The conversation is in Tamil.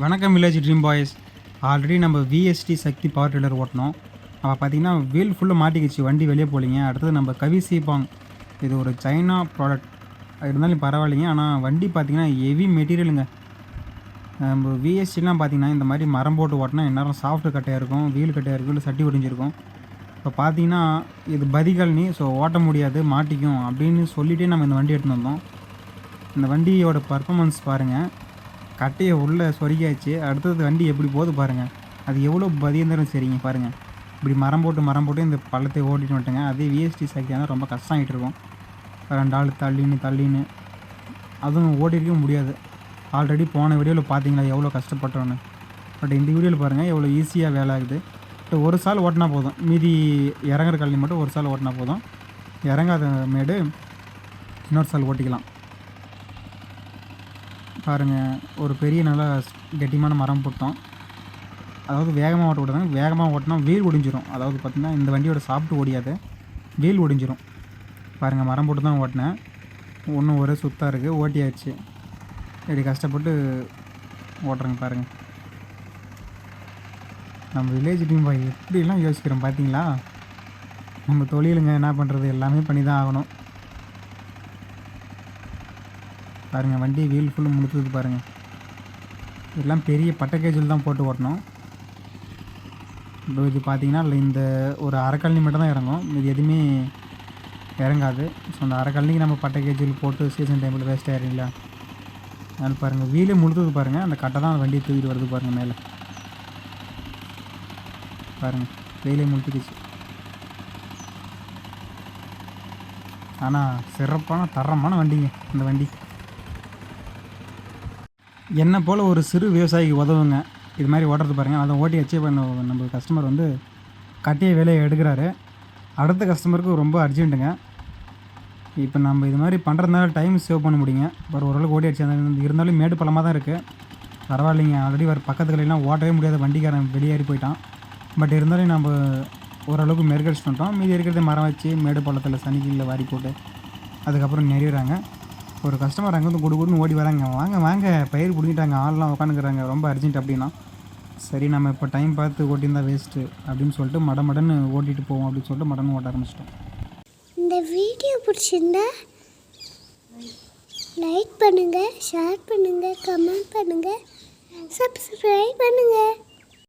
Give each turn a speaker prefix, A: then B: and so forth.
A: வணக்கம் வில்லேஜ் ட்ரீம் பாய்ஸ். ஆல்ரெடி நம்ம விஎஸ்டி சக்தி பவர் டில்லர் ஓட்டினோம். அப்போ பார்த்தீங்கன்னா வீல் ஃபுல்லாக மாட்டிக்கிச்சு, வண்டி வெளியே போகலிங்க. அடுத்தது நம்ம கவி சீபாங், இது ஒரு சைனா ப்ராடக்ட் இருந்தாலும் பரவாயில்லைங்க. ஆனால் வண்டி பார்த்திங்கன்னா ஹெவி மெட்டீரியலுங்க. நம்ம விஎஸ்டிலாம் பார்த்திங்கன்னா இந்த மாதிரி மரம் போட்டு ஓட்டினா எந்நேரம் சாஃப்ட் கட்டையாக இருக்கும், வீல் கட்டையாக இருக்கும், இல்லை சட்டி ஒடிஞ்சிருக்கும். இப்போ பார்த்தீங்கன்னா இது பதிகல்னி, ஸோ ஓட்ட முடியாது, மாட்டிக்கும் அப்படின்னு சொல்லிகிட்டே நம்ம இந்த வண்டி எடுத்துன்னு வந்தோம். இந்த வண்டியோட பர்ஃபார்மன்ஸ் பாருங்கள், கட்டையை உள்ளே சொருகியாச்சு. அடுத்தது வண்டி எப்படி போகுது பாருங்கள், அது எவ்வளோ பதியிருந்தாலும் சரிங்க. பாருங்கள், இப்படி மரம் போட்டு இந்த பள்ளத்தை ஓட்டிட்டு வந்துட்டேங்க. அதே விஎஸ்டி சைக்கிள்னா ரொம்ப கஷ்டம் ஆகிட்டு இருக்கும். 2 ஆள் தள்ளின்னு அதுவும் ஓட்டிருக்க முடியாது. ஆல்ரெடி போன வீடியோவில் பார்த்தீங்களா எவ்வளோ கஷ்டப்பட்டோன்னு. பட் இந்த வீடியோவில் பாருங்கள் எவ்வளோ ஈஸியாக வேலை ஆகுது. ஒரு சால் ஓட்டினா போதும், மீதி இறங்குற கல்வி மட்டும் ஒரு சால் ஓட்டினா போதும். இறங்காத மேடு இன்னொரு சால் ஓட்டிக்கலாம். பாருங்கள், ஒரு பெரிய நல்லா கெட்டிமான மரம் போட்டோம். அதாவது வேகமாக ஓட்ட விடுறாங்க. வேகமாக ஓட்டினா வீல் ஒடிஞ்சிரும். அதாவது பார்த்திங்கன்னா இந்த வண்டியோட சாப்பிட்டு ஓடியாது, வீல் ஒடிஞ்சிரும். பாருங்கள், மரம் போட்டு தான் ஓட்டினேன். ஒன்றும் ஒரே சுத்தாக இருக்குது, ஓட்டியாச்சு. இப்படி கஷ்டப்பட்டு ஓட்டுறேங்க. பாருங்கள், நம்ம வில்லேஜ் டீம் பாய் எப்படிலாம் யோசிக்கிறோம் பார்த்தீங்களா. நம்ம தொழிலுங்க, என்ன பண்ணுறது, எல்லாமே பண்ணி தான் ஆகணும். பாருங்கள், வண்டி வீல் ஃபுல்லு முடித்தது பாருங்கள். இதெல்லாம் பெரிய பட்டை கேஜில் தான் போட்டு ஓட்டணும். இப்போ இது பார்த்திங்கன்னா இந்த ஒரு அரைக்கழனி மட்டும் தான் இறங்கும், இது எதுவுமே இறங்காது. ஸோ அந்த அரைக்கழனிக்கு நம்ம பட்டை கேஜில் போட்டு சீசன் டைமில் வேஸ்ட் ஆகிடுங்களா. அதனால் பாருங்கள், வீலே முழுத்தது பாருங்கள். அந்த கட்டை தான் வண்டியை தூக்கிட்டு வருது பாருங்கள் மேலே. பாருங்கள், வீலே முழுத்துக்குச்சு. ஆனால் சிறப்பான தரமான வண்டிங்க இந்த வண்டி. என்னை போல் ஒரு சிறு விவசாயிக்கு உதவுங்க இது மாதிரி ஓட்டுறது பாருங்கள். அதை ஓட்டி வச்சு இப்போ நம்ம கஸ்டமர் வந்து கட்டிய வேலையை எடுக்கிறாரு. அடுத்த கஸ்டமருக்கு ரொம்ப அர்ஜென்ட்டுங்க. இப்போ நம்ம இது மாதிரி பண்ணுறதுனால டைம் சேவ் பண்ண முடியுங்க. ஒரு ஓரளவுக்கு ஓட்டி அடிச்சு இருந்தாலும் மேடு பள்ளமாக தான் இருக்குது. பரவாயில்லைங்க, ஆல்ரெடி வர பக்கத்துலலாம் ஓட்டவே முடியாத வண்டிக்காரன் வெளியேறி போயிட்டான். பட் இருந்தாலும் நம்ம ஓரளவுக்கு மெருகடிச்சு பண்ணிட்டோம். மீதி இருக்கிறத மரம் வச்சு மேடு பள்ளத்தில் சனிக்கில் வாரி போட்டு அதுக்கப்புறம் நெறிகிறாங்க. ஒரு கஸ்டமர் அங்கே வந்து கொடுன்னு ஓடி வராங்க. வாங்க பயிர் பிடிக்கிட்டாங்க, ஆள்லாம் உட்காந்துக்கிறாங்க, ரொம்ப அர்ஜென்ட் அப்படின்னா. சரி, நம்ம இப்போ டைம் பார்த்து ஓட்டியிருந்தால் வேஸ்ட்டு அப்படின்னு சொல்லிட்டு மடன்னு ஓட்டிகிட்டு போவோம் அப்படின்னு சொல்லிட்டு மடன்னு ஓட்ட ஆரம்பிச்சிட்டோம்.
B: இந்த வீடியோ பிடிச்சிருந்தா லைக் பண்ணுங்கள், ஷேர் பண்ணுங்கள், கமெண்ட் பண்ணுங்கள், சப்ஸ்கிரைப் பண்ணுங்கள்.